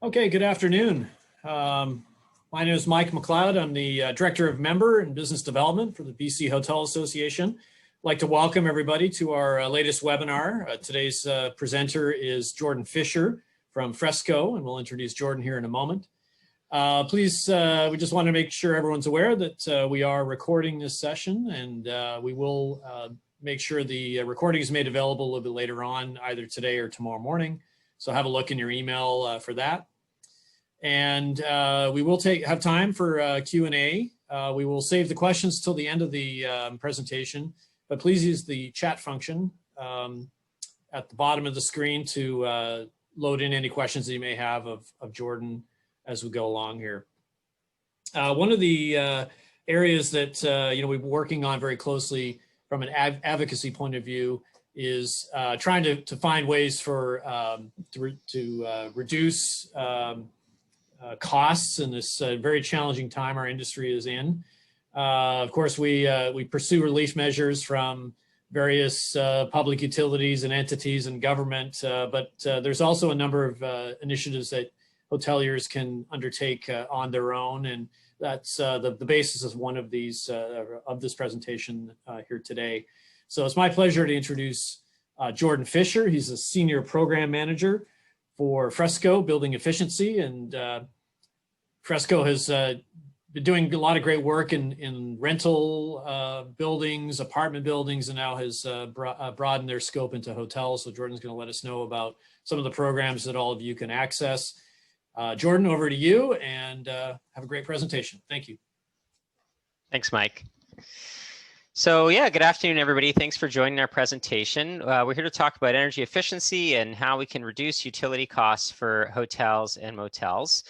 Okay, good afternoon. My name is Mike McLeod. I'm the Director of Member and Business Development for the BC Hotel Association. I'd like to welcome everybody to our latest webinar. Today's presenter is Jordan Fisher from FRESCo, and we'll introduce Jordan here in a moment. Please, we just want to make sure everyone's aware that we are recording this session, and we will make sure the recording is made available a little bit later on, either today or tomorrow morning. So have a look in your email for that. And we will have time for Q&A. We will save the questions till the end of the presentation, but please use the chat function at the bottom of the screen to load in any questions that you may have of Jordan as we go along here. One of the areas that we've been working on very closely from an advocacy point of view is trying to find ways for to reduce costs in this very challenging time our industry is in. Of course, we pursue relief measures from various public utilities and entities and government, but there's also a number of initiatives that hoteliers can undertake on their own, and that's the basis of one of these of this presentation here today. So it's my pleasure to introduce Jordan Fisher. He's a Senior Program Manager for FRESCo Building Efficiency, and FRESCo has been doing a lot of great work in rental buildings, apartment buildings, and now has broadened their scope into hotels. So Jordan's going to let us know about some of the programs that all of you can access. Jordan, over to you, and have a great presentation. Thank you. Thanks, Mike. So yeah, good afternoon, everybody. Thanks for joining our presentation. We're here to talk about energy efficiency and how we can reduce utility costs for hotels and motels.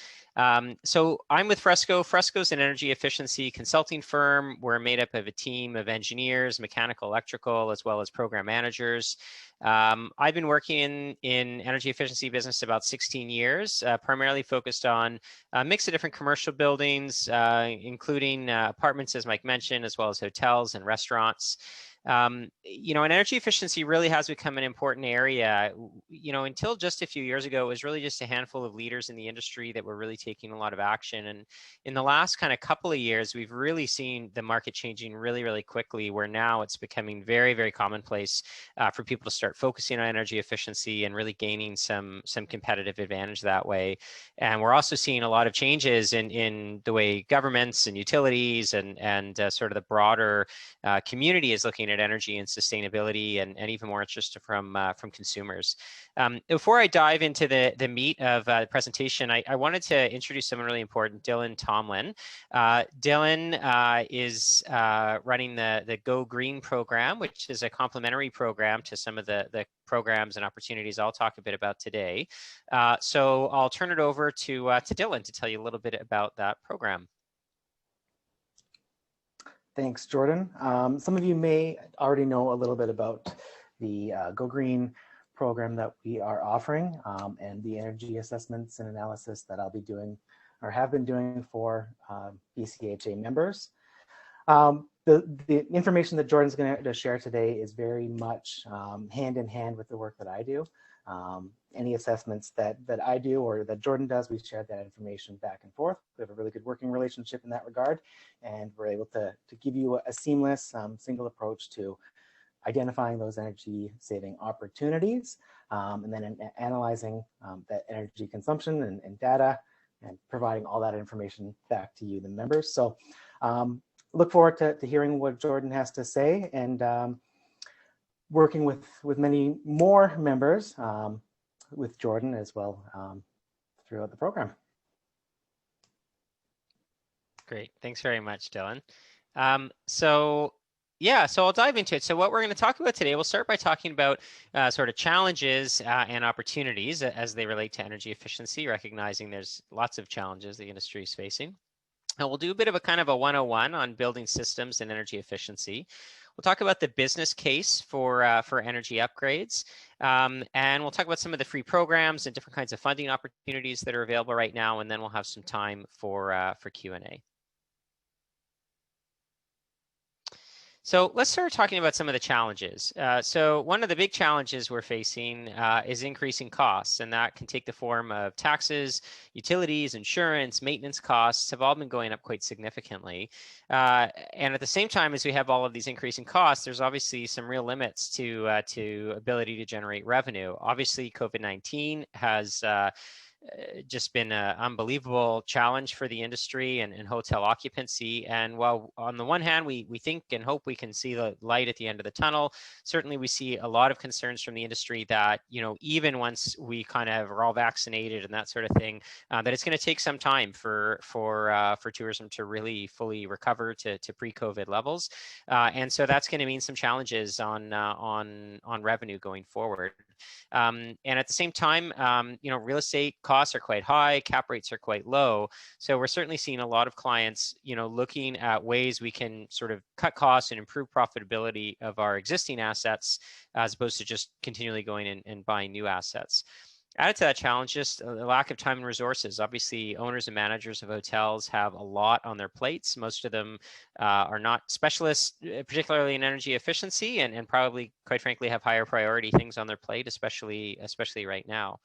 So I'm with FRESCo. FRESCo is an energy efficiency consulting firm. We're made up of a team of engineers, mechanical, electrical, as well as program managers. I've been working in energy efficiency business about 16 years, primarily focused on a mix of different commercial buildings, including apartments, as Mike mentioned, as well as hotels and restaurants. And energy efficiency really has become an important area. Until just a few years ago, it was really just a handful of leaders in the industry that were really taking a lot of action. And in the last kind of couple of years, we've really seen the market changing really, really quickly, where now it's becoming very, very commonplace for people to start focusing on energy efficiency and really gaining some competitive advantage that way. And we're also seeing a lot of changes in the way governments and utilities and sort of the broader community is looking at energy and sustainability, and even more interest from consumers. Before I dive into the meat of the presentation, I wanted to introduce someone really important, Dylan Tomlin. Dylan is running the Go Green program, which is a complementary program to some of the programs and opportunities I'll talk a bit about today. So I'll turn it over to Dylan to tell you a little bit about that program. Thanks, Jordan. Some of you may already know a little bit about the Go Green program that we are offering and the energy assessments and analysis that I'll be doing or have been doing for BCHA members. The information that Jordan's going to share today is very much hand in hand with the work that I do. Any assessments that I do or that Jordan does, we share that information back and forth. We have a really good working relationship in that regard, and we're able to give you a seamless single approach to identifying those energy saving opportunities, and then analyzing that energy consumption and data, and providing all that information back to you, the members. So look forward to hearing what Jordan has to say, and working with many more members with Jordan as well throughout the program. Great, thanks very much, Dylan. So I'll dive into it. So what we're going to talk about today, we'll start by talking about sort of challenges and opportunities as they relate to energy efficiency, recognizing there's lots of challenges the industry is facing. And we'll do a bit of a kind of a 101 on building systems and energy efficiency. We'll talk about the business case for energy upgrades, and we'll talk about some of the free programs and different kinds of funding opportunities that are available right now, and then we'll have some time for Q&A. So let's start talking about some of the challenges. So one of the big challenges we're facing is increasing costs, and that can take the form of taxes, utilities, insurance, maintenance costs have all been going up quite significantly. And at the same time as we have all of these increasing costs, there's obviously some real limits to ability to generate revenue. Obviously, COVID-19 has just been an unbelievable challenge for the industry and hotel occupancy. And while on the one hand, we think and hope we can see the light at the end of the tunnel, certainly we see a lot of concerns from the industry that, you know, even once we kind of are all vaccinated and that sort of thing, that it's going to take some time for tourism to really fully recover to pre-COVID levels. And so that's going to mean some challenges on revenue going forward. And at the same time, you know, real estate costs are quite high, cap rates are quite low. So we're certainly seeing a lot of clients, you know, looking at ways we can sort of cut costs and improve profitability of our existing assets, as opposed to just continually going in and buying new assets. Added to that challenge, just a lack of time and resources. Obviously, owners and managers of hotels have a lot on their plates. Most of them are not specialists, particularly in energy efficiency, and probably, quite frankly, have higher priority things on their plate, especially right now.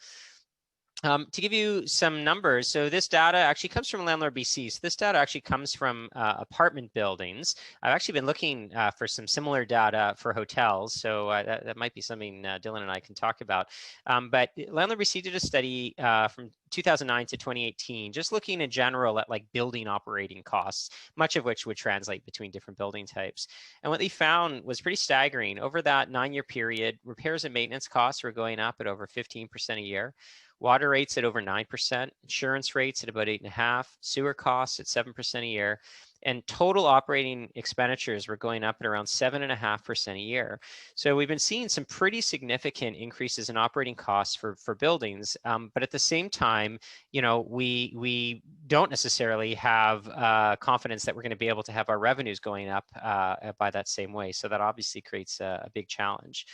To give you some numbers, so this data actually comes from Landlord BC. So this data actually comes from apartment buildings. I've actually been looking for some similar data for hotels, so that might be something Dylan and I can talk about. But Landlord BC did a study from 2009 to 2018, just looking in general at like building operating costs, much of which would translate between different building types. And what they found was pretty staggering. Over that 9-year period, repairs and maintenance costs were going up at over 15% a year. Water rates at over 9%, insurance rates at about 8.5%, sewer costs at 7% a year, and total operating expenditures were going up at around 7.5% a year. So we've been seeing some pretty significant increases in operating costs for buildings, but at the same time, you know, we don't necessarily have confidence that we're going to be able to have our revenues going up by that same way. So that obviously creates a big challenge.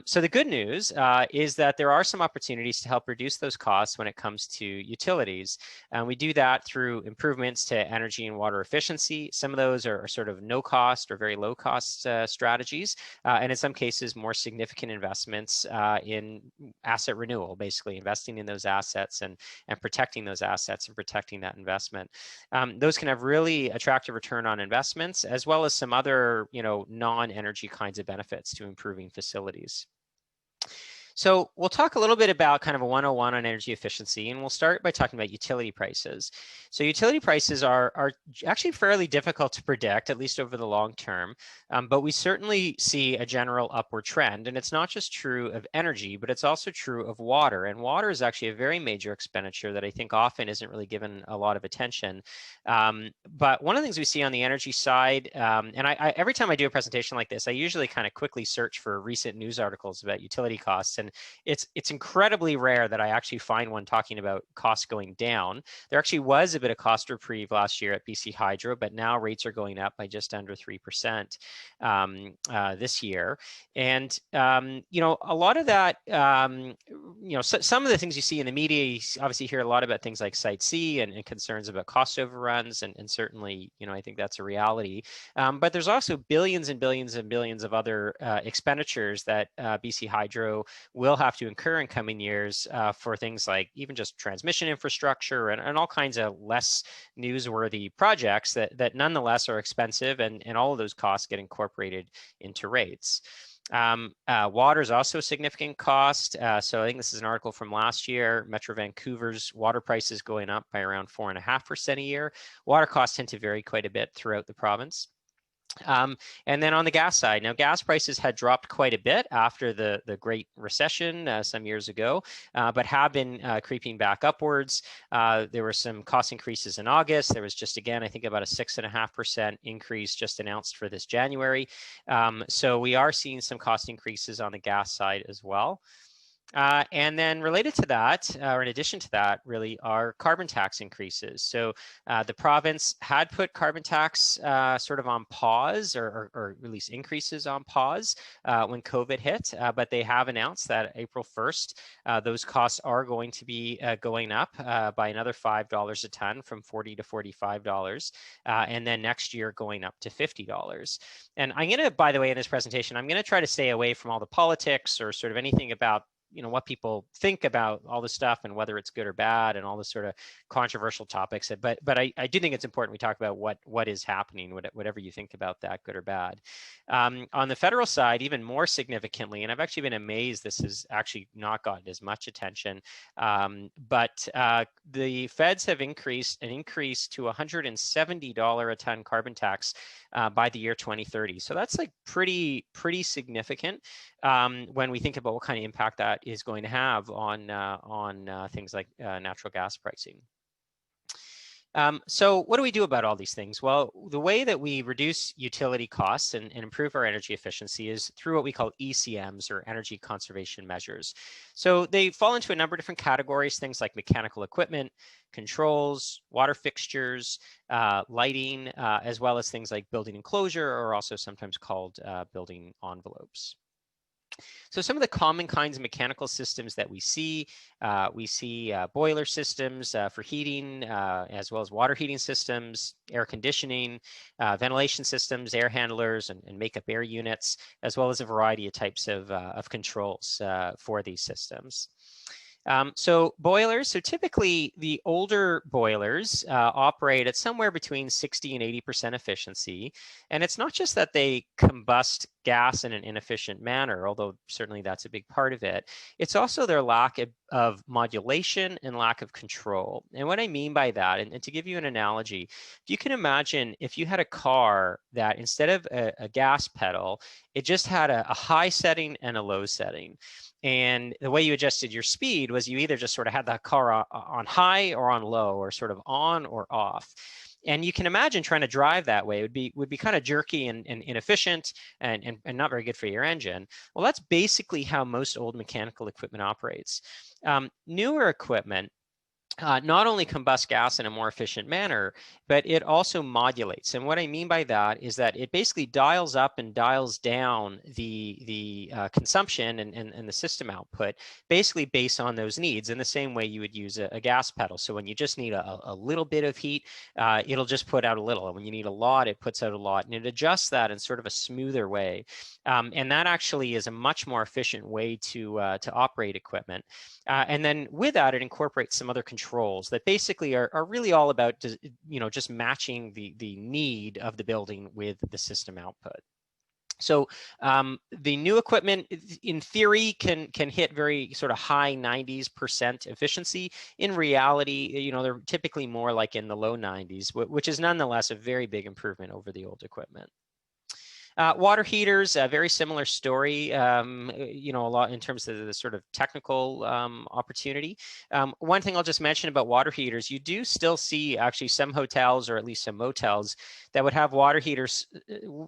So the good news is that there are some opportunities to help reduce those costs when it comes to utilities. And we do that through improvements to energy and water efficiency. Some of those are sort of no cost or very low cost strategies. And in some cases, more significant investments in asset renewal, basically investing in those assets and protecting those assets and protecting that investment. Those can have really attractive return on investments, as well as some other, you know, non-energy kinds of benefits to improving facilities. So we'll talk a little bit about kind of a 101 on energy efficiency, and we'll start by talking about utility prices. So utility prices are actually fairly difficult to predict, at least over the long term, but we certainly see a general upward trend. And it's not just true of energy, but it's also true of water. And water is actually a very major expenditure that I think often isn't really given a lot of attention. But one of the things we see on the energy side, and I every time I do a presentation like this, I usually kind of quickly search for recent news articles about utility costs. And it's incredibly rare that I actually find one talking about costs going down. There actually was a bit of cost reprieve last year at BC Hydro, but now rates are going up by just under 3% this year. And, you know, a lot of that, you know, some of the things you see in the media, you obviously hear a lot about things like Site C and concerns about cost overruns. And certainly, you know, I think that's a reality. But there's also billions and billions and billions of other expenditures that BC Hydro will have to incur in coming years for things like even just transmission infrastructure and all kinds of less newsworthy projects that nonetheless are expensive, and all of those costs get incorporated into rates. Water is also a significant cost. So I think this is an article from last year. Metro Vancouver's water prices going up by around 4.5% a year. Water costs tend to vary quite a bit throughout the province. And then on the gas side, now gas prices had dropped quite a bit after the Great Recession some years ago, but have been creeping back upwards. There were some cost increases in August. There was just, again, I think about a 6.5% increase just announced for this January. So we are seeing some cost increases on the gas side as well. And then related to that, or in addition to that, really are carbon tax increases. So the province had put carbon tax sort of on pause, or at least increases on pause when COVID hit, but they have announced that April 1st, those costs are going to be going up by another $5 a ton, from $40 to $45, and then next year going up to $50. And I'm going to, by the way, in this presentation, I'm going to try to stay away from all the politics or sort of anything about what people think about all this stuff and whether it's good or bad and all this sort of controversial topics. But I do think it's important we talk about what is happening, whatever you think about that, good or bad. On the federal side, even more significantly, and I've actually been amazed this has actually not gotten as much attention, but the feds have increased to $170 a ton carbon tax by the year 2030. So that's like pretty significant when we think about what kind of impact that is going to have on things like natural gas pricing. So what do we do about all these things? Well, the way that we reduce utility costs and improve our energy efficiency is through what we call ECMs, or energy conservation measures. So they fall into a number of different categories, things like mechanical equipment, controls, water fixtures, lighting, as well as things like building enclosure, or also sometimes called building envelopes. So some of the common kinds of mechanical systems that we see boiler systems for heating, as well as water heating systems, air conditioning, ventilation systems, air handlers, and makeup air units, as well as a variety of types of controls for these systems. So boilers, so typically the older boilers operate at somewhere between 60 and 80% efficiency. And it's not just that they combust gas in an inefficient manner, although certainly that's a big part of it. It's also their lack of modulation and lack of control. And what I mean by that, and to give you an analogy, if you can imagine if you had a car that instead of a gas pedal, it just had a high setting and a low setting. And the way you adjusted your speed was you either just sort of had that car on high or on low, or sort of on or off. And you can imagine trying to drive that way would be kind of jerky and inefficient and not very good for your engine. Well, that's basically how most old mechanical equipment operates. Newer equipment not only combust gas in a more efficient manner, but it also modulates. And what I mean by that is that it basically dials up and dials down the consumption and the system output, basically based on those needs, in the same way you would use a gas pedal. So when you just need a little bit of heat, it'll just put out a little. And when you need a lot, it puts out a lot. And it adjusts that in sort of a smoother way. And that actually is a much more efficient way to operate equipment. And then with that, it incorporates some other controls that basically are really all about, just matching the need of the building with the system output. So the new equipment, in theory, can hit very sort of high 90% efficiency. In reality, they're typically more like in the low 90s, which is nonetheless a very big improvement over the old equipment. Water heaters, a very similar story, a lot in terms of the sort of technical opportunity. One thing I'll just mention about water heaters, you do still see actually some hotels, or at least some motels, that would have water heaters,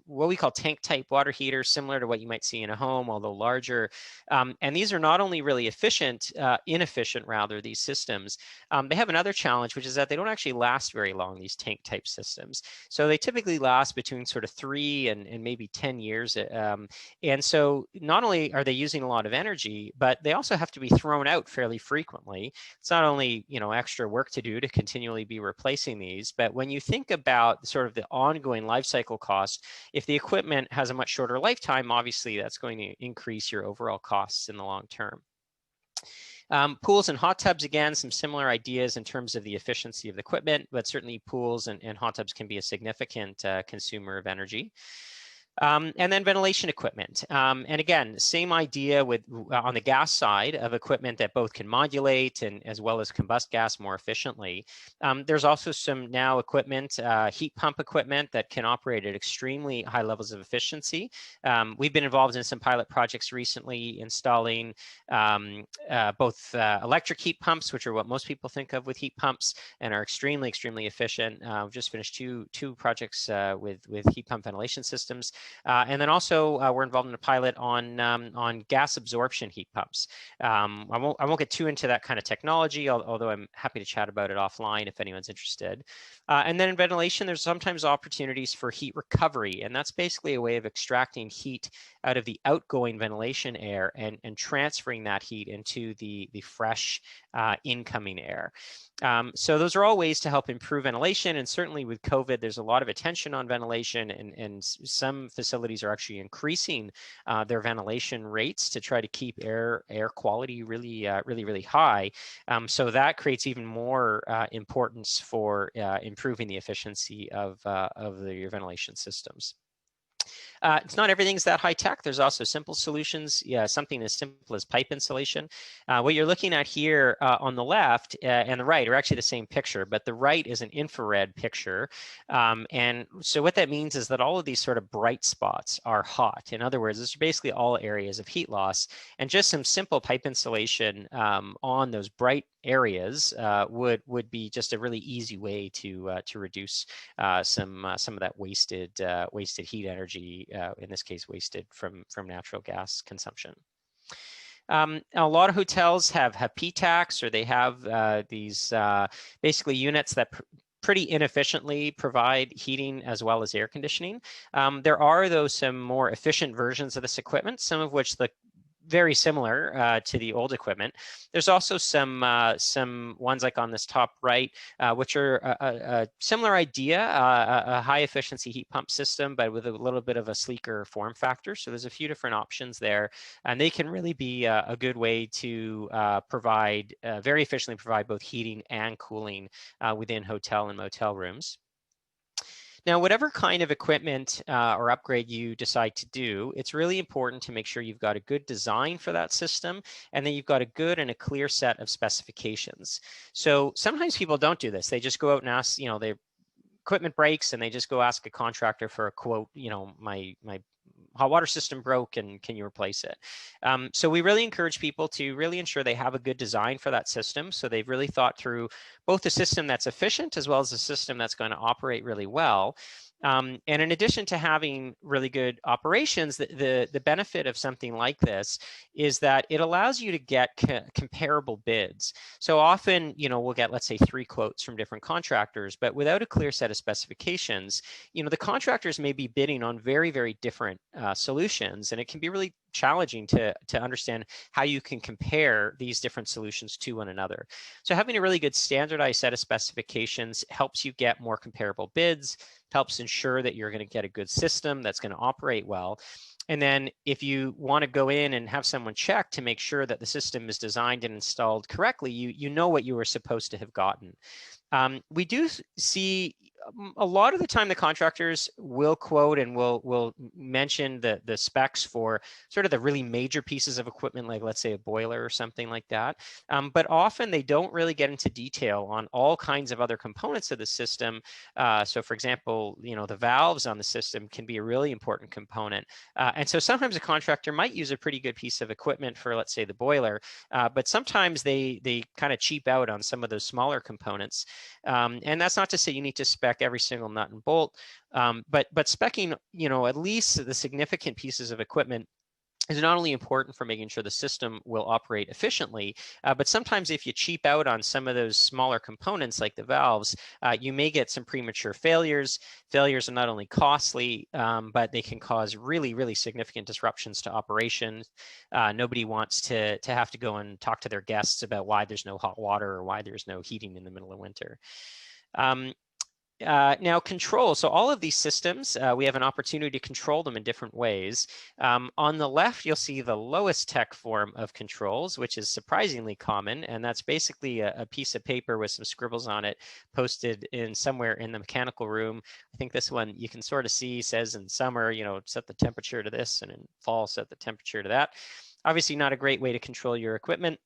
what we call tank type water heaters, similar to what you might see in a home, although larger. And these are not only really inefficient rather, these systems. They have another challenge, which is that they don't actually last very long, these tank type systems. So they typically last between sort of 3 and maybe 10 years. And so not only are they using a lot of energy, but they also have to be thrown out fairly frequently. It's not only, extra work to do to continually be replacing these, but when you think about sort of the ongoing life cycle cost, if the equipment has a much shorter lifetime, obviously that's going to increase your overall costs in the long term. Pools and hot tubs, again, some similar ideas in terms of the efficiency of the equipment, but certainly pools and hot tubs can be a significant consumer of energy. And then ventilation equipment. And again, same idea on the gas side of equipment that both can modulate and as well as combust gas more efficiently. There's also some now equipment, heat pump equipment, that can operate at extremely high levels of efficiency. We've been involved in some pilot projects recently installing both electric heat pumps, which are what most people think of with heat pumps and are extremely efficient. We've just finished two projects with heat pump ventilation systems. And then also we're involved in a pilot on gas absorption heat pumps. I won't get too into that kind of technology, although I'm happy to chat about it offline if anyone's interested. And then in ventilation, there's sometimes opportunities for heat recovery, and that's basically a way of extracting heat out of the outgoing ventilation air and transferring that heat into the fresh incoming air. So those are all ways to help improve ventilation, and certainly with COVID, there's a lot of attention on ventilation, and some facilities are actually increasing their ventilation rates to try to keep air quality really high. So that creates even more importance for improving the efficiency of your ventilation systems. It's not everything's that high tech. There's also simple solutions. Yeah, something as simple as pipe insulation. What you're looking at here on the left and the right are actually the same picture, but the right is an infrared picture. And so what that means is that all of these sort of bright spots are hot. In other words, it's basically all areas of heat loss, and just some simple pipe insulation on those bright areas would be just a really easy way to reduce some of that wasted heat energy, in this case wasted from natural gas consumption. A lot of hotels have PTACs, or they have these basically units that pretty inefficiently provide heating as well as air conditioning. There are, though, some more efficient versions of this equipment, some of which look very similar to the old equipment. There's also some ones like on this top right, which are a similar idea, a high efficiency heat pump system, but with a little bit of a sleeker form factor. So there's a few different options there, and they can really be a good way to very efficiently provide both heating and cooling within hotel and motel rooms. Now, whatever kind of equipment or upgrade you decide to do, it's really important to make sure you've got a good design for that system, and then you've got a good and a clear set of specifications. So sometimes people don't do this. They just go out and ask, their equipment breaks, and they just go ask a contractor for a quote, my hot water system broke and can you replace it? So we really encourage people to really ensure they have a good design for that system. So they've really thought through both a system that's efficient as well as a system that's going to operate really well. And in addition to having really good operations, the benefit of something like this is that it allows you to get comparable bids. So often, we'll get, let's say, 3 quotes from different contractors, but without a clear set of specifications, the contractors may be bidding on very, very different solutions, and it can be really challenging to understand how you can compare these different solutions to one another. So having a really good standardized set of specifications helps you get more comparable bids, helps ensure that you're going to get a good system that's going to operate well. And then if you want to go in and have someone check to make sure that the system is designed and installed correctly, you know what you were supposed to have gotten. We do see a lot of the time the contractors will quote and will mention the specs for sort of the really major pieces of equipment, like let's say a boiler or something like that. But often they don't really get into detail on all kinds of other components of the system. So for example, the valves on the system can be a really important component. And so sometimes a contractor might use a pretty good piece of equipment for, let's say, the boiler, but sometimes they kind of cheap out on some of those smaller components. And that's not to say you need to spec every single nut and bolt, but speccing, at least the significant pieces of equipment is not only important for making sure the system will operate efficiently, but sometimes if you cheap out on some of those smaller components like the valves, you may get some premature failures. Failures are not only costly, but they can cause really, really significant disruptions to operations. Nobody wants to have to go and talk to their guests about why there's no hot water or why there's no heating in the middle of winter. Now control, so all of these systems, we have an opportunity to control them in different ways. On the left, you'll see the lowest tech form of controls, which is surprisingly common, and that's basically a piece of paper with some scribbles on it posted in somewhere in the mechanical room. I think this one you can sort of see says in summer, set the temperature to this, and in fall, set the temperature to that. Obviously not a great way to control your equipment.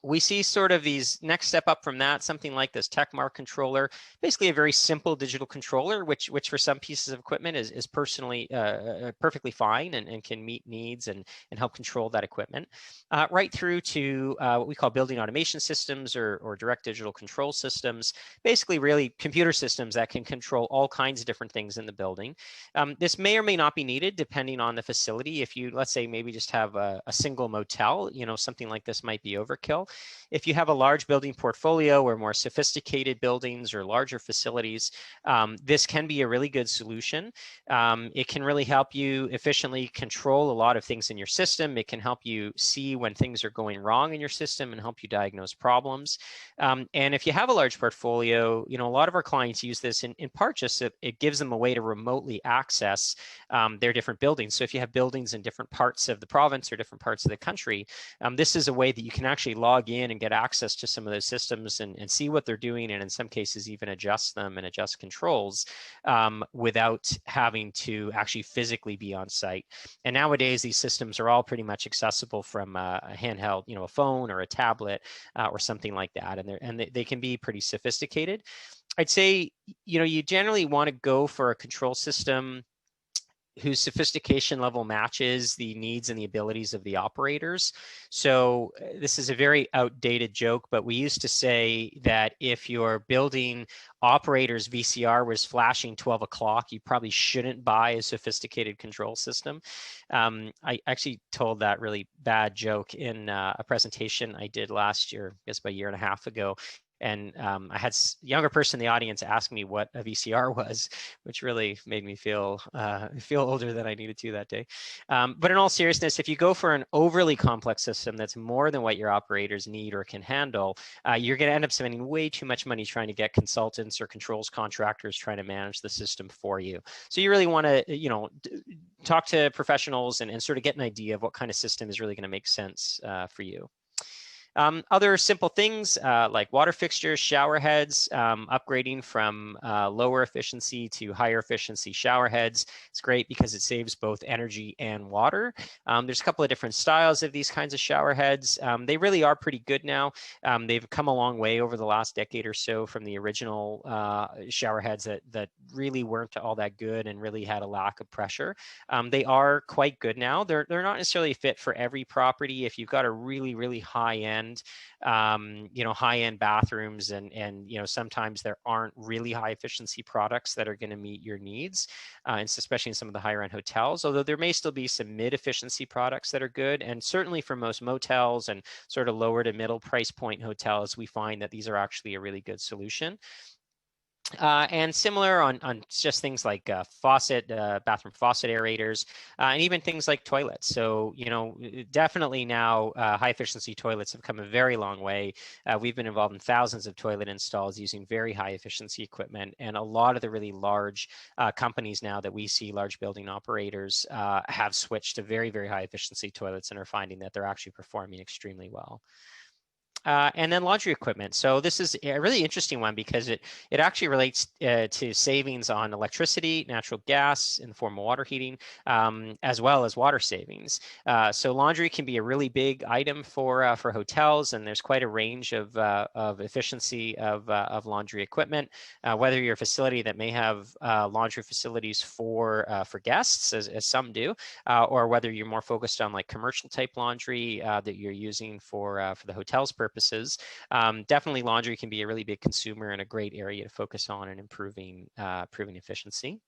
We see sort of these next step up from that, something like this TechMark controller, basically a very simple digital controller, which for some pieces of equipment is personally perfectly fine and can meet needs and help control that equipment, right through to what we call building automation systems or direct digital control systems, basically really computer systems that can control all kinds of different things in the building. This may or may not be needed depending on the facility. If you, let's say, maybe just have a single motel, something like this might be overkill. If you have a large building portfolio or more sophisticated buildings or larger facilities, this can be a really good solution. It can really help you efficiently control a lot of things in your system. It can help you see when things are going wrong in your system and help you diagnose problems. And if you have a large portfolio, a lot of our clients use this in part just so it gives them a way to remotely access their different buildings. So if you have buildings in different parts of the province or different parts of the country, this is a way that you can actually log in and get access to some of those systems and see what they're doing, and in some cases even adjust them and adjust controls without having to actually physically be on site. And nowadays these systems are all pretty much accessible from a handheld, a phone or a tablet or something like that, and they can be pretty sophisticated. I'd say you generally want to go for a control system whose sophistication level matches the needs and the abilities of the operators. So this is a very outdated joke, but we used to say that if your building operator's VCR was flashing 12 o'clock, you probably shouldn't buy a sophisticated control system. I actually told that really bad joke in a presentation I did last year, I guess about a year and a half ago. And I had a younger person in the audience ask me what a VCR was, which really made me feel older than I needed to that day. But in all seriousness, if you go for an overly complex system that's more than what your operators need or can handle, you're going to end up spending way too much money trying to get consultants or controls contractors trying to manage the system for you. So you really want to, talk to professionals and sort of get an idea of what kind of system is really going to make sense for you. Other simple things like water fixtures, shower heads, upgrading from lower efficiency to higher efficiency shower heads. It's great because it saves both energy and water. There's a couple of different styles of these kinds of shower heads. They really are pretty good now. They've come a long way over the last decade or so from the original shower heads that really weren't all that good and really had a lack of pressure. They are quite good now. They're not necessarily fit for every property. If you've got a really, really high-end high-end bathrooms and sometimes there aren't really high efficiency products that are going to meet your needs, and especially in some of the higher end hotels, although there may still be some mid efficiency products that are good. And certainly for most motels and sort of lower to middle price point hotels, we find that these are actually a really good solution. And similar on just things like bathroom faucet aerators, and even things like toilets. So, definitely now high efficiency toilets have come a very long way. We've been involved in thousands of toilet installs using very high efficiency equipment. And a lot of the really large companies now that we see, large building operators, have switched to very, very high efficiency toilets and are finding that they're actually performing extremely well. And then laundry equipment. So this is a really interesting one because it actually relates to savings on electricity, natural gas in the form of water heating, as well as water savings. So laundry can be a really big item for hotels, and there's quite a range of efficiency of laundry equipment. Whether you're a facility that may have laundry facilities for guests, as some do, or whether you're more focused on like commercial type laundry that you're using for the hotel's purposes. Definitely laundry can be a really big consumer and a great area to focus on and improving efficiency.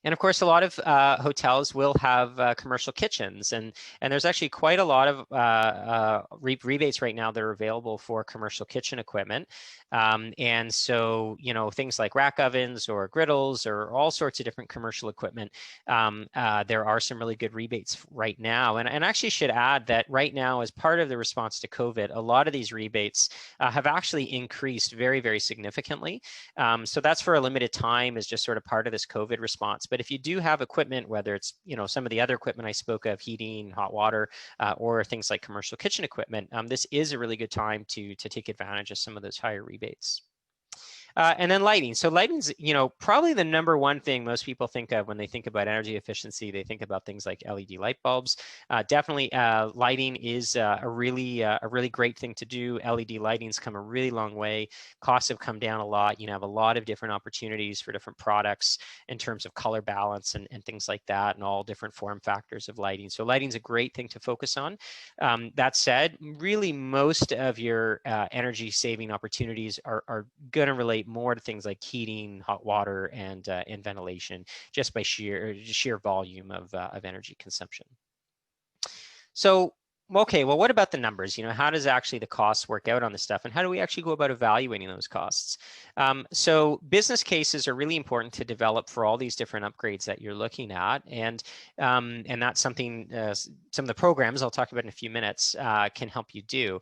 And of course, a lot of hotels will have commercial kitchens, and there's actually quite a lot of rebates right now that are available for commercial kitchen equipment. And so, things like rack ovens or griddles or all sorts of different commercial equipment, there are some really good rebates right now. And I actually should add that right now, as part of the response to COVID, a lot of these rebates have actually increased very, very significantly. So that's for a limited time, is just sort of part of this COVID response. But if you do have equipment, whether it's some of the other equipment I spoke of, heating, hot water, or things like commercial kitchen equipment, this is a really good time to take advantage of some of those higher rebates. And then lighting. So lighting's, probably the number one thing most people think of when they think about energy efficiency. They think about things like LED light bulbs. Definitely, lighting is a really great thing to do. LED lighting's come a really long way. Costs have come down a lot. You have a lot of different opportunities for different products in terms of color balance and things like that, and all different form factors of lighting. So lighting's a great thing to focus on. That said, really most of your energy saving opportunities are going to relate more to things like heating, hot water, and ventilation, just by sheer volume of energy consumption. So, okay, well, what about the numbers? How does actually the costs work out on this stuff, and how do we actually go about evaluating those costs? So business cases are really important to develop for all these different upgrades that you're looking at, and that's something some of the programs I'll talk about in a few minutes can help you do.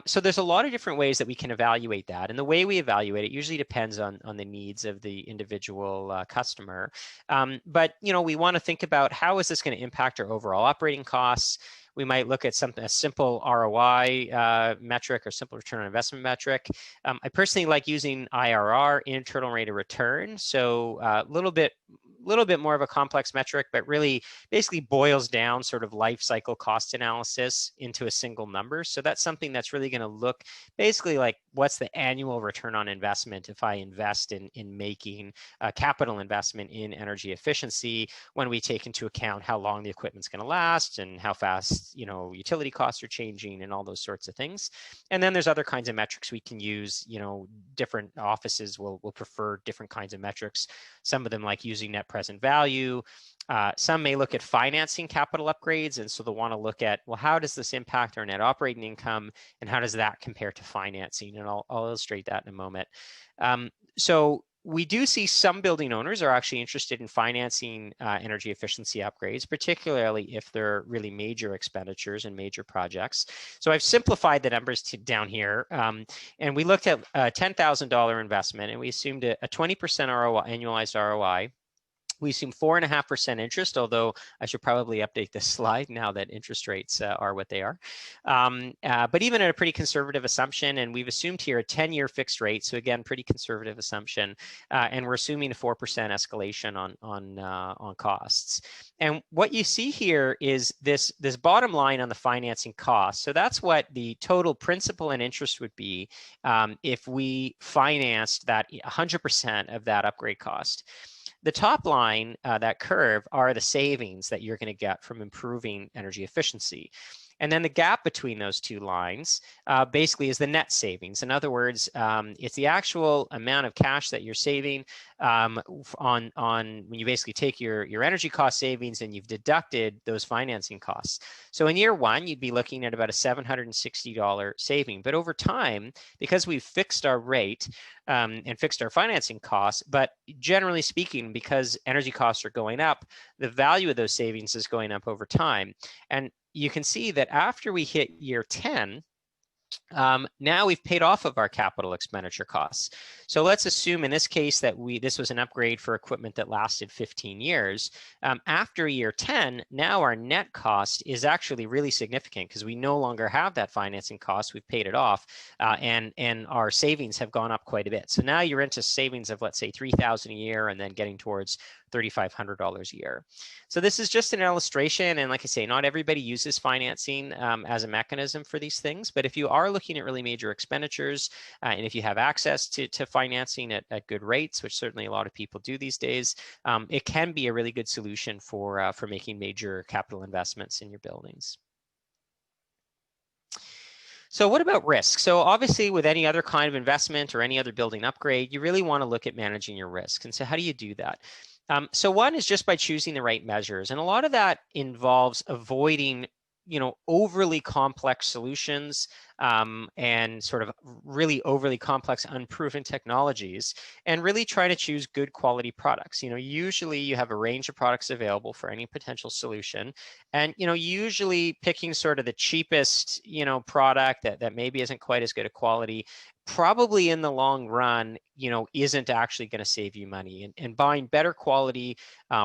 So there's a lot of different ways that we can evaluate that, and the way we evaluate it usually depends on the needs of the individual customer. But we want to think about how is this going to impact our overall operating costs. We might look at a simple ROI metric or simple return on investment metric. I personally like using IRR, internal rate of return. So a little bit more of a complex metric, but really basically boils down sort of life cycle cost analysis into a single number. So that's something that's really going to look basically like what's the annual return on investment if I invest in making a capital investment in energy efficiency, when we take into account how long the equipment's going to last and how fast utility costs are changing and all those sorts of things. And then there's other kinds of metrics we can use. Different offices will prefer different kinds of metrics. Some of them like using net present value. Some may look at financing capital upgrades, and so they'll want to look at, well, how does this impact our net operating income, and how does that compare to financing? And I'll illustrate that in a moment. So we do see some building owners are actually interested in financing energy efficiency upgrades, particularly if they're really major expenditures and major projects. So I've simplified the numbers down here, and we looked at a $10,000 investment, and we assumed a 20% ROI, annualized ROI. We assume 4.5% interest, although I should probably update this slide now that interest rates are what they are. But even at a pretty conservative assumption, and we've assumed here a 10-year fixed rate, so again, pretty conservative assumption, and we're assuming a 4% escalation on costs. And what you see here is this bottom line on the financing cost. So that's what the total principal and interest would be if we financed that 100% of that upgrade cost. The top line, that curve, are the savings that you're going to get from improving energy efficiency. And then the gap between those two lines basically is the net savings. In other words, it's the actual amount of cash that you're saving on when you basically take your energy cost savings and you've deducted those financing costs. So in year one, you'd be looking at about a $760 saving. But over time, because we've fixed our rate and fixed our financing costs, but generally speaking, because energy costs are going up, the value of those savings is going up over time. And you can see that after we hit year 10, now we've paid off of our capital expenditure costs. So let's assume in this case that this was an upgrade for equipment that lasted 15 years. After year 10, now our net cost is actually really significant because we no longer have that financing cost. We've paid it off, and our savings have gone up quite a bit. So now you're into savings of, let's say, $3,000 a year, and then getting towards $3,500 a year. So this is just an illustration, and like I say, not everybody uses financing as a mechanism for these things, but if you are looking at really major expenditures, and if you have access to financing at good rates, which certainly a lot of people do these days, it can be a really good solution for making major capital investments in your buildings. So what about risk? So obviously with any other kind of investment or any other building upgrade, you really want to look at managing your risk. And so how do you do that? So one is just by choosing the right measures. And a lot of that involves avoiding overly complex solutions and sort of really overly complex, unproven technologies, and really try to choose good quality products. Usually you have a range of products available for any potential solution, and usually picking sort of the cheapest product that maybe isn't quite as good a quality, probably in the long run, isn't actually going to save you money. And buying better quality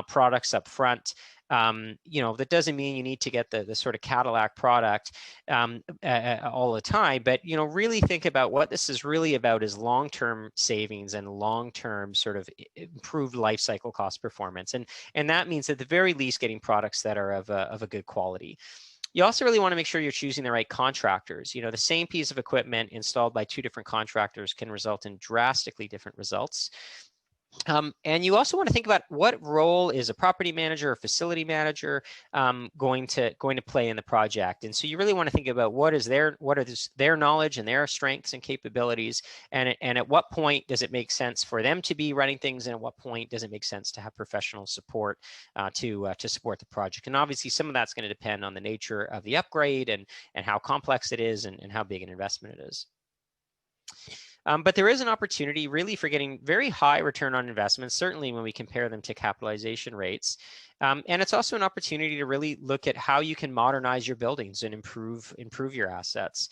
products up front That doesn't mean you need to get the sort of Cadillac product all the time, but really think about what this is really about is long-term savings and long-term sort of improved life cycle cost performance, and that means at the very least getting products that are of a good quality. You also really want to make sure you're choosing the right contractors. The same piece of equipment installed by 2 different contractors can result in drastically different results. And you also want to think about what role is a property manager or facility manager going to play in the project. And so you really want to think about what are their knowledge and their strengths and capabilities, and at what point does it make sense for them to be running things, and at what point does it make sense to have professional support to support the project. And obviously some of that's going to depend on the nature of the upgrade and how complex it is and how big an investment it is. But there is an opportunity really for getting very high return on investments, certainly when we compare them to capitalization rates. And it's also an opportunity to really look at how you can modernize your buildings and improve your assets.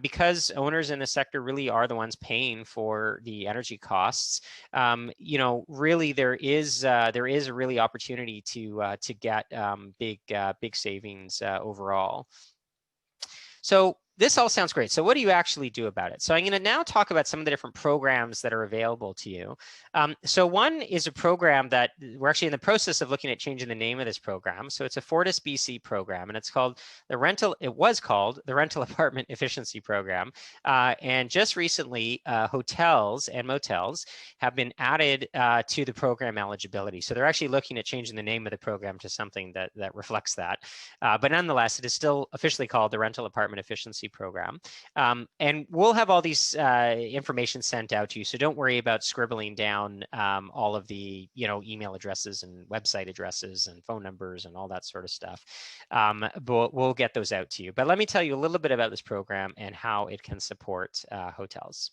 Because owners in the sector really are the ones paying for the energy costs, really there is a really opportunity to get big savings overall. So this all sounds great. So what do you actually do about it? So I'm going to now talk about some of the different programs that are available to you. So one is a program that we're actually in the process of looking at changing the name of this program. So it's a Fortis BC program, and it was called the Rental Apartment Efficiency Program. And just recently, hotels and motels have been added to the program eligibility. So they're actually looking at changing the name of the program to something that reflects that. But nonetheless, it is still officially called the Rental Apartment Efficiency Program. And we'll have all these information sent out to you. So don't worry about scribbling down all of the email addresses and website addresses and phone numbers and all that sort of stuff. But we'll get those out to you. But let me tell you a little bit about this program and how it can support hotels.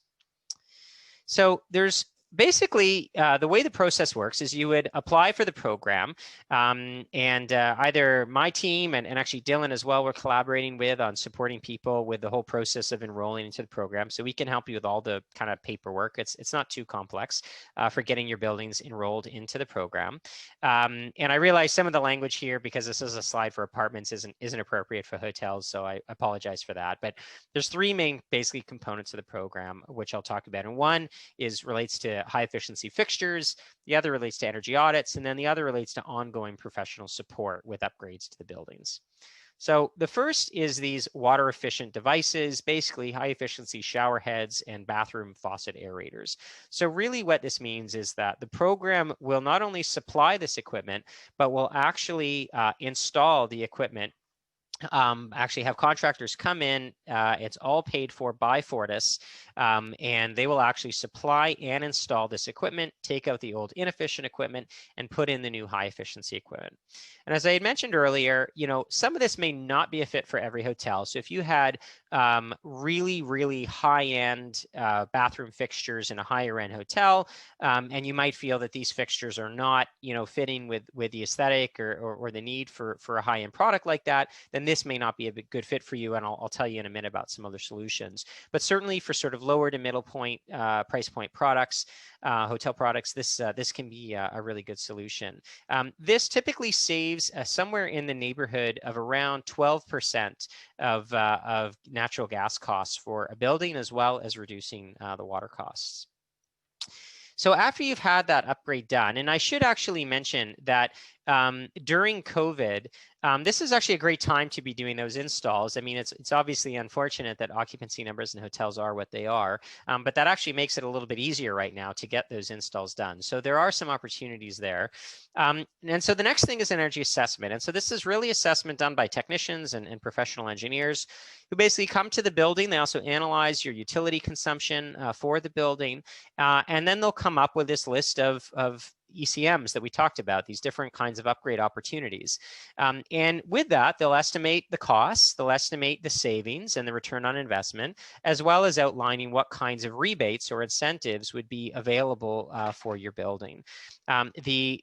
So there's basically, the way the process works is you would apply for the program, and either my team and actually Dylan as well, we're collaborating with on supporting people with the whole process of enrolling into the program. So we can help you with all the kind of paperwork. It's not too complex for getting your buildings enrolled into the program. And I realize some of the language here, because this is a slide for apartments, isn't appropriate for hotels. So I apologize for that. But there's 3 main basically components of the program, which I'll talk about. And one relates to high efficiency fixtures, the other relates to energy audits, and then the other relates to ongoing professional support with upgrades to the buildings. So the first is these water efficient devices, basically high efficiency shower heads and bathroom faucet aerators. So really what this means is that the program will not only supply this equipment, but will actually install the equipment, actually have contractors come in. It's all paid for by Fortis, and they will actually supply and install this equipment, take out the old inefficient equipment, and put in the new high efficiency equipment. And as I had mentioned earlier, some of this may not be a fit for every hotel. So if you had really, really high-end bathroom fixtures in a higher-end hotel, and you might feel that these fixtures are not, fitting with the aesthetic or the need for a high-end product like that, then this may not be a good fit for you. And I'll tell you in a minute about some other solutions. But certainly for sort of lower to middle point price point products, hotel products, this can be a really good solution. This typically saves somewhere in the neighborhood of around 12% of natural gas costs for a building, as well as reducing the water costs. So after you've had that upgrade done, and I should actually mention that during COVID, this is actually a great time to be doing those installs. I mean, it's obviously unfortunate that occupancy numbers in hotels are what they are, but that actually makes it a little bit easier right now to get those installs done. So there are some opportunities there. And so the next thing is energy assessment. And so this is really assessment done by technicians and professional engineers who basically come to the building. They also analyze your utility consumption for the building, and then they'll come up with this list of ECMs that we talked about, these different kinds of upgrade opportunities. And with that, they'll estimate the costs, they'll estimate the savings and the return on investment, as well as outlining what kinds of rebates or incentives would be available for your building. They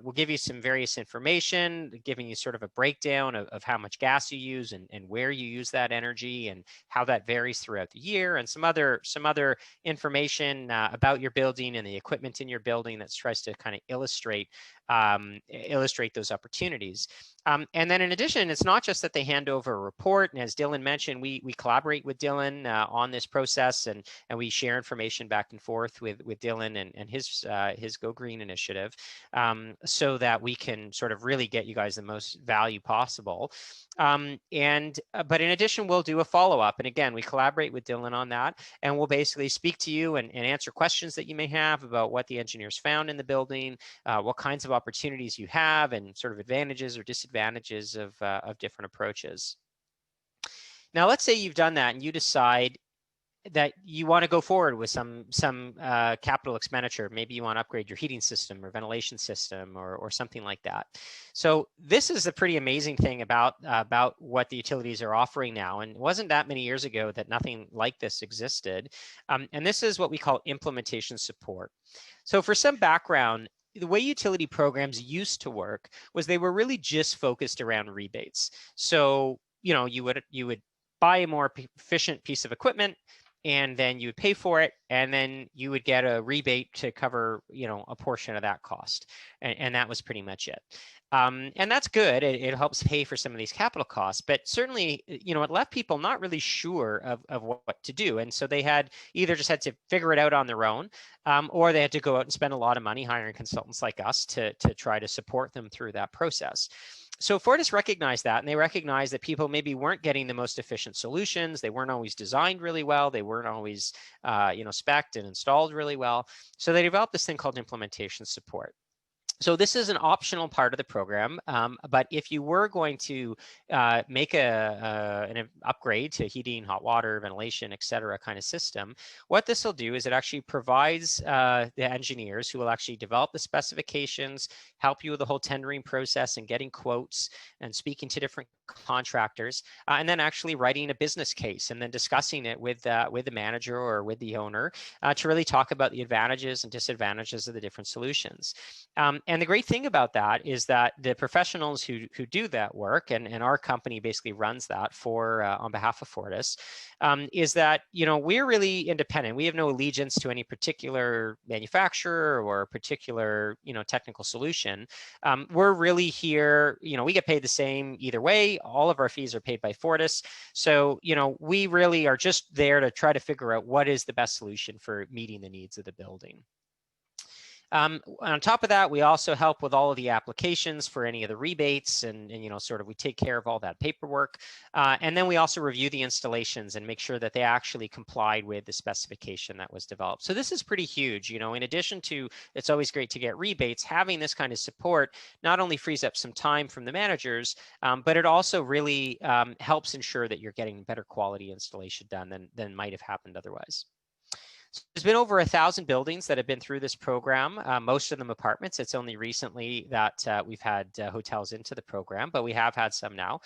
will give you some various information, giving you sort of a breakdown of how much gas you use and where you use that energy and how that varies throughout the year, and some other information about your building and the equipment in your building that tries to kind of illustrate illustrate those opportunities. And then in addition, it's not just that they hand over a report. And as Dylan mentioned, we collaborate with Dylan on this process, and we share information back and forth with Dylan and his Go Green initiative, so that we can sort of really get you guys the most value possible. But in addition, we'll do a follow-up. And again, we collaborate with Dylan on that, and we'll basically speak to you and answer questions that you may have about what the engineers found in the building, what kinds of opportunities you have, and sort of advantages or disadvantages of different approaches. Now, let's say you've done that and you decide that you want to go forward with some capital expenditure. Maybe you want to upgrade your heating system or ventilation system or something like that. So this is a pretty amazing thing about what the utilities are offering now. And it wasn't that many years ago that nothing like this existed. And this is what we call implementation support. So for some background, the way utility programs used to work was they were really just focused around rebates. So, you would buy a more efficient piece of equipment, and then you would pay for it, and then you would get a rebate to cover, a portion of that cost. And that was pretty much it. And that's good. It helps pay for some of these capital costs, but certainly, it left people not really sure of what to do. And so they had to figure it out on their own, or they had to go out and spend a lot of money hiring consultants like us to try to support them through that process. So Fortis recognized that, and they recognized that people maybe weren't getting the most efficient solutions. They weren't always designed really well. They weren't always, spec'd and installed really well. So they developed this thing called implementation support. So this is an optional part of the program, but if you were going to make an upgrade to heating, hot water, ventilation, et cetera, kind of system, what this will do is it actually provides the engineers who will actually develop the specifications, help you with the whole tendering process and getting quotes and speaking to different contractors, and then actually writing a business case and then discussing it with the manager or with the owner to really talk about the advantages and disadvantages of the different solutions. And the great thing about that is that the professionals who do that work, and our company basically runs that for on behalf of Fortis, is that we're really independent. We have no allegiance to any particular manufacturer or particular technical solution. We're really here. We get paid the same either way. All of our fees are paid by Fortis. So we really are just there to try to figure out what is the best solution for meeting the needs of the building. On top of that, we also help with all of the applications for any of the rebates, and we take care of all that paperwork. And then we also review the installations and make sure that they actually complied with the specification that was developed. So this is pretty huge. In addition to, it's always great to get rebates, having this kind of support not only frees up some time from the managers, but it also really helps ensure that you're getting better quality installation done than might have happened otherwise. There's been over 1,000 buildings that have been through this program, most of them apartments. It's only recently that we've had hotels into the program, but we have had some now.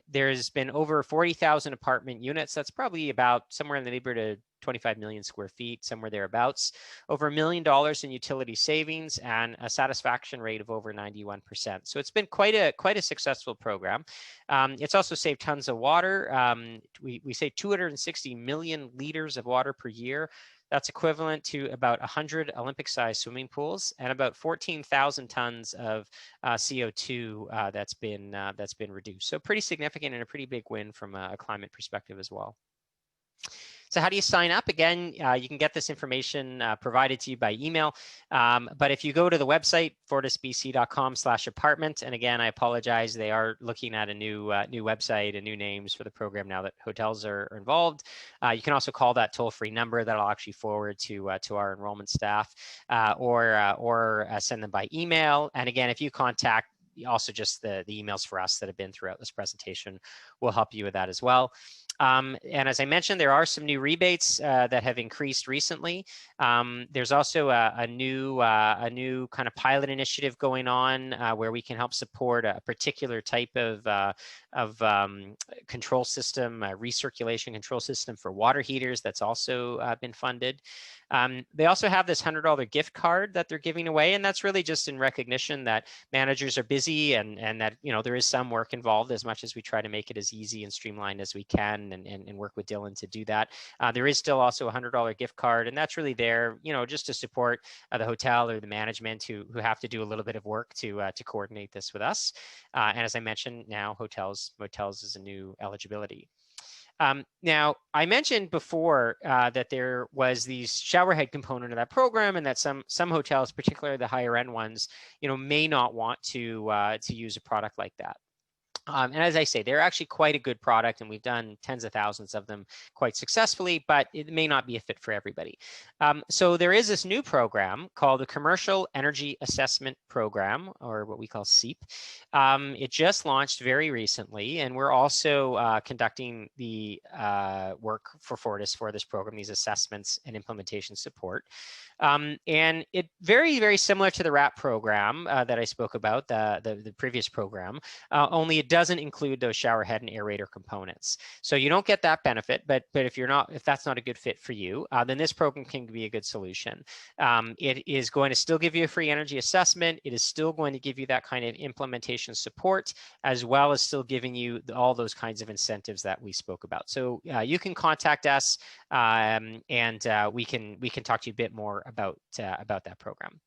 There's been over 40,000 apartment units. That's probably about somewhere in the neighborhood of 25 million square feet, somewhere thereabouts. Over $1 million in utility savings and a satisfaction rate of over 91%. So it's been quite a successful program. It's also saved tons of water. We save 260 million liters of water per year. That's equivalent to about 100 Olympic-sized swimming pools and about 14,000 tons of CO2 that's been reduced. So pretty significant and a pretty big win from a climate perspective as well. So how do you sign up? Again, you can get this information provided to you by email. But if you go to the website, fortisbc.com/apartment, and again, I apologize, they are looking at a new website and new names for the program now that hotels are involved. You can also call that toll-free number that I'll actually forward to our enrollment staff, or send them by email. And again, if you contact also just the emails for us that have been throughout this presentation, will help you with that as well. And as I mentioned, there are some new rebates that have increased recently. There's also a new kind of pilot initiative going on where we can help support a particular type of control system, recirculation control system for water heaters that's also been funded. They also have this $100 gift card that they're giving away, and that's really just in recognition that managers are busy and that there is some work involved, as much as we try to make it as easy and streamlined as we can in and work with Dylan to do that. There is still also a $100 gift card, and that's really there, just to support the hotel or the management who have to do a little bit of work to coordinate this with us. And as I mentioned, now motels is a new eligibility. Now, I mentioned before that there was the showerhead component of that program, and that some hotels, particularly the higher end ones, may not want to use a product like that. And as I say, they're actually quite a good product, and we've done tens of thousands of them quite successfully, but it may not be a fit for everybody. So there is this new program called the Commercial Energy Assessment Program, or what we call CEAP. It just launched very recently, and we're also conducting the work for Fortis for this program, these assessments and implementation support. And it very, very similar to the RAP program that I spoke about, the previous program, only it doesn't include those shower head and aerator components. So you don't get that benefit, but if that's not a good fit for you, then this program can be a good solution. It is going to still give you a free energy assessment. It is still going to give you that kind of implementation support, as well as still giving you all those kinds of incentives that we spoke about. So you can contact us, and we can talk to you a bit more about that program.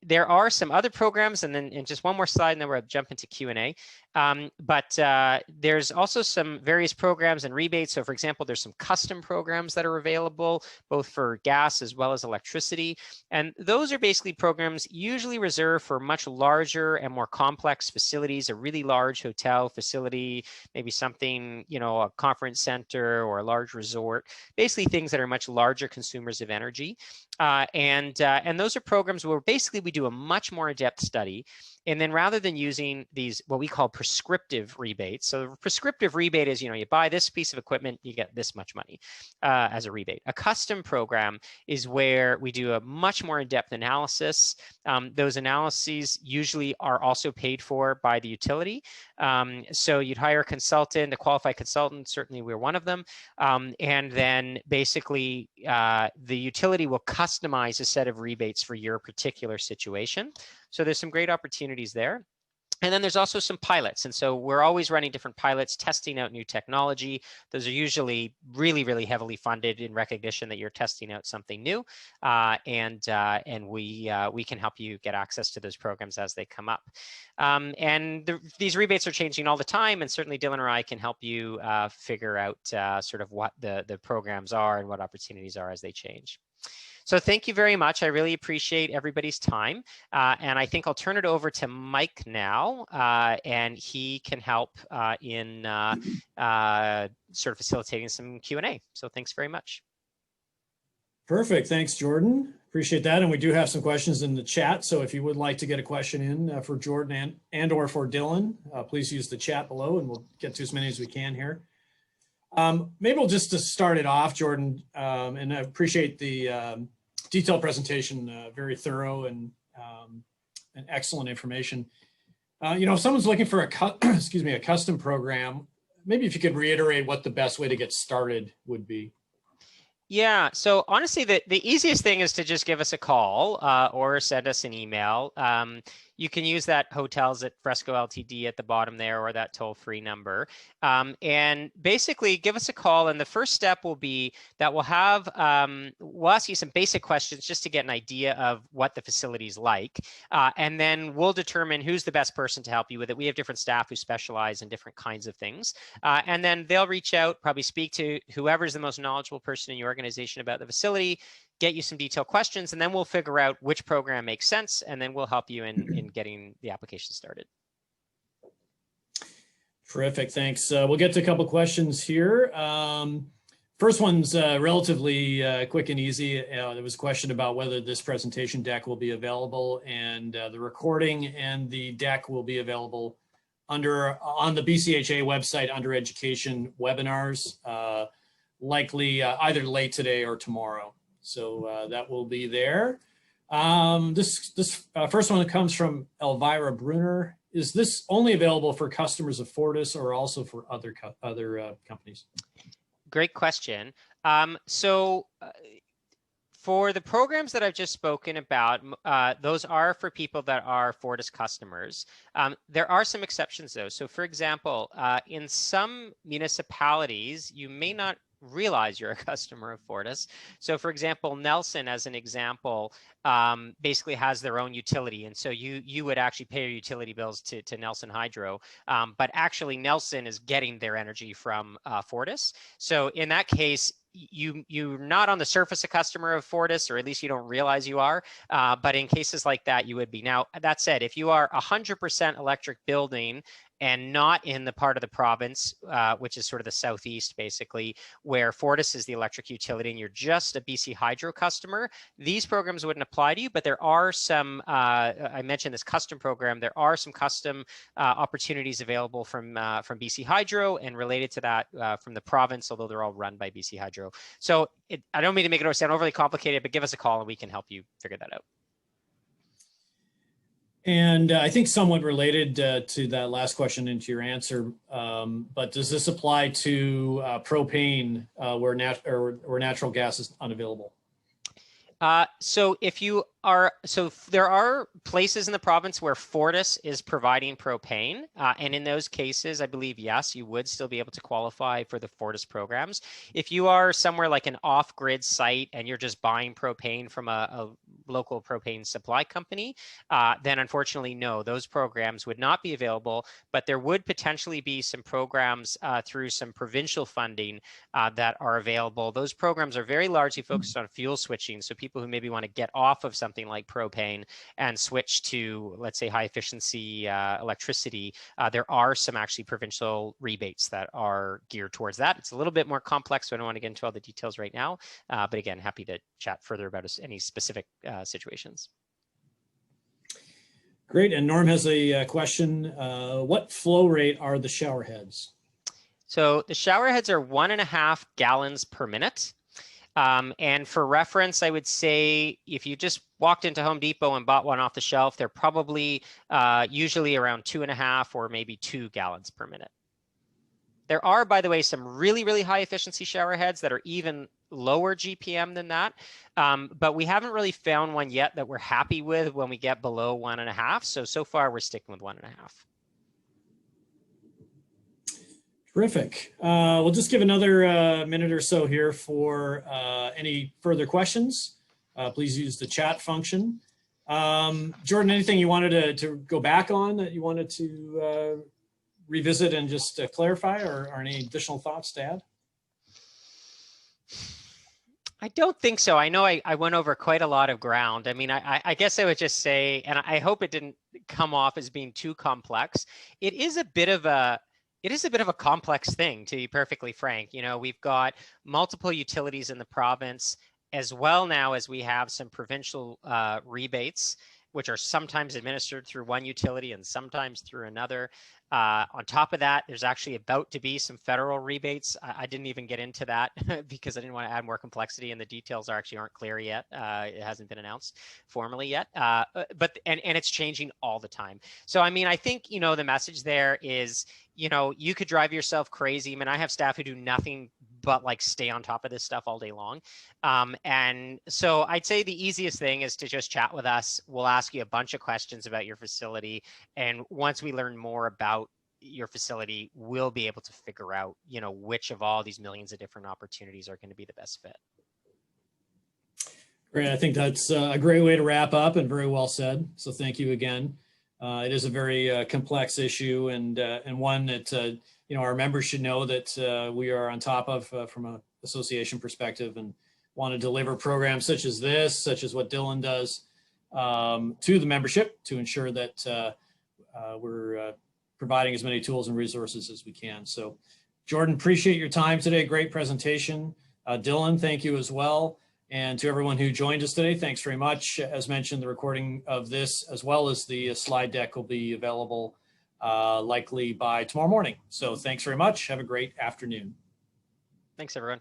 There are some other programs, and then just one more slide, and then we'll jump into Q&A. But there's also some various programs and rebates. So for example, there's some custom programs that are available, both for gas as well as electricity. And those are basically programs usually reserved for much larger and more complex facilities, a really large hotel facility, maybe something, a conference center or a large resort, basically things that are much larger consumers of energy. And those are programs where basically we do a much more in-depth study. And then rather than using these, what we call prescriptive rebates, so the prescriptive rebate is, you buy this piece of equipment, you get this much money as a rebate. A custom program is where we do a much more in-depth analysis. Those analyses usually are also paid for by the utility. So you'd hire a consultant, a qualified consultant, certainly we're one of them. And then basically the utility will customize a set of rebates for your particular situation. So there's some great opportunities there. And then there's also some pilots. And so we're always running different pilots, testing out new technology. Those are usually really, really heavily funded in recognition that you're testing out something new. And we can help you get access to those programs as they come up. These rebates are changing all the time. And certainly Dylan or I can help you figure out sort of what the programs are and what opportunities are as they change. So thank you very much. I really appreciate everybody's time. And I think I'll turn it over to Mike now, and he can help in sort of facilitating some Q&A. So thanks very much. Perfect. Thanks, Jordan. Appreciate that. And we do have some questions in the chat. So if you would like to get a question in for Jordan and or for Dylan, please use the chat below, and we'll get to as many as we can here. Maybe we'll just to start it off, Jordan, and I appreciate the detailed presentation, very thorough and excellent information. If someone's looking for a custom program, maybe if you could reiterate what the best way to get started would be. Yeah, so honestly, the easiest thing is to just give us a call or send us an email. You can use that hotels at FRESCo Ltd at the bottom there, or that toll-free number. And basically give us a call. And the first step will be that we'll ask you some basic questions just to get an idea of what the facility is like. And then we'll determine who's the best person to help you with it. We have different staff who specialize in different kinds of things. And then they'll reach out, probably speak to whoever's the most knowledgeable person in your organization about the facility, get you some detailed questions, and then we'll figure out which program makes sense, and then we'll help you in getting the application started. Terrific, thanks. We'll get to a couple questions here. First one's relatively quick and easy. There was a question about whether this presentation deck will be available, and the recording and the deck will be available on the BCHA website under Education Webinars, likely either late today or tomorrow. So that will be there. This first one comes from Elvira Brunner. Is this only available for customers of Fortis or also for other For the programs that I've just spoken about, those are for people that are Fortis customers. There are some exceptions though. So for example, in some municipalities, you may not realize you're a customer of Fortis. So for example, Nelson, as an example, basically has their own utility. And so you would actually pay your utility bills to Nelson Hydro. But actually Nelson is getting their energy from Fortis. So in that case, you're not on the surface a customer of Fortis, or at least you don't realize you are. But in cases like that, you would be. Now, that said, if you are 100% electric building and not in the part of the province, which is sort of the southeast, basically, where Fortis is the electric utility and you're just a BC Hydro customer, these programs wouldn't apply to you. But there are some, I mentioned this custom program, there are some custom opportunities available from BC Hydro, and related to that from the province, although they're all run by BC Hydro. So I don't mean to make it sound overly complicated, but give us a call and we can help you figure that out. And I think somewhat related to that last question into your answer, but does this apply to propane where natural gas is unavailable? So if you are, so there are places in the province where Fortis is providing propane, and in those cases, I believe, yes, you would still be able to qualify for the Fortis programs. If you are somewhere like an off-grid site and you're just buying propane from a local propane supply company, then unfortunately, no, those programs would not be available, but there would potentially be some programs through some provincial funding that are available. Those programs are very largely focused on fuel switching, so people who maybe want to get off of something like propane and switch to, let's say, high efficiency electricity, there are some actually provincial rebates that are geared towards that. It's a little bit more complex, so I don't want to get into all the details right now. But again, happy to chat further about any specific situations. Great. And Norm has a question. What flow rate are the shower heads? So the shower heads are 1.5 gallons per minute. And for reference, I would say if you just walked into Home Depot and bought one off the shelf, they're probably usually around 2.5 or maybe 2 gallons per minute. There are, by the way, some really, really high efficiency shower heads that are even lower GPM than that. But we haven't really found one yet that we're happy with when we get below 1.5. So far we're sticking with 1.5. Terrific. We'll just give another minute or so here for any further questions. Please use the chat function. Jordan, anything you wanted to go back on that you wanted to revisit and just clarify, or any additional thoughts to add? I don't think so. I know I went over quite a lot of ground. I mean, I guess I would just say, and I hope it didn't come off as being too complex. It is a bit of a complex thing, to be perfectly frank. You know, we've got multiple utilities in the province, as well now as we have some provincial rebates, which are sometimes administered through one utility and sometimes through another. On top of that, there's actually about to be some federal rebates. I didn't even get into that because I didn't want to add more complexity, and the details aren't clear yet. It hasn't been announced formally yet, but it's changing all the time. So, I mean, I think, you know, the message there is, you know, you could drive yourself crazy. I mean, I have staff who do nothing but like stay on top of this stuff all day long. And so I'd say the easiest thing is to just chat with us. We'll ask you a bunch of questions about your facility. And once we learn more about your facility, we'll be able to figure out, you know, which of all these millions of different opportunities are going to be the best fit. Great. I think that's a great way to wrap up, and very well said. So thank you again. It is a very complex issue, and one that, you know, our members should know that we are on top of from an association perspective, and want to deliver programs such as this, such as what Dylan does, to the membership to ensure that we're providing as many tools and resources as we can. So Jordan, appreciate your time today. Great presentation. Dylan, thank you as well. And to everyone who joined us today, thanks very much. As mentioned, the recording of this, as well as the slide deck, will be available likely by tomorrow morning. So thanks very much. Have a great afternoon. Thanks, everyone.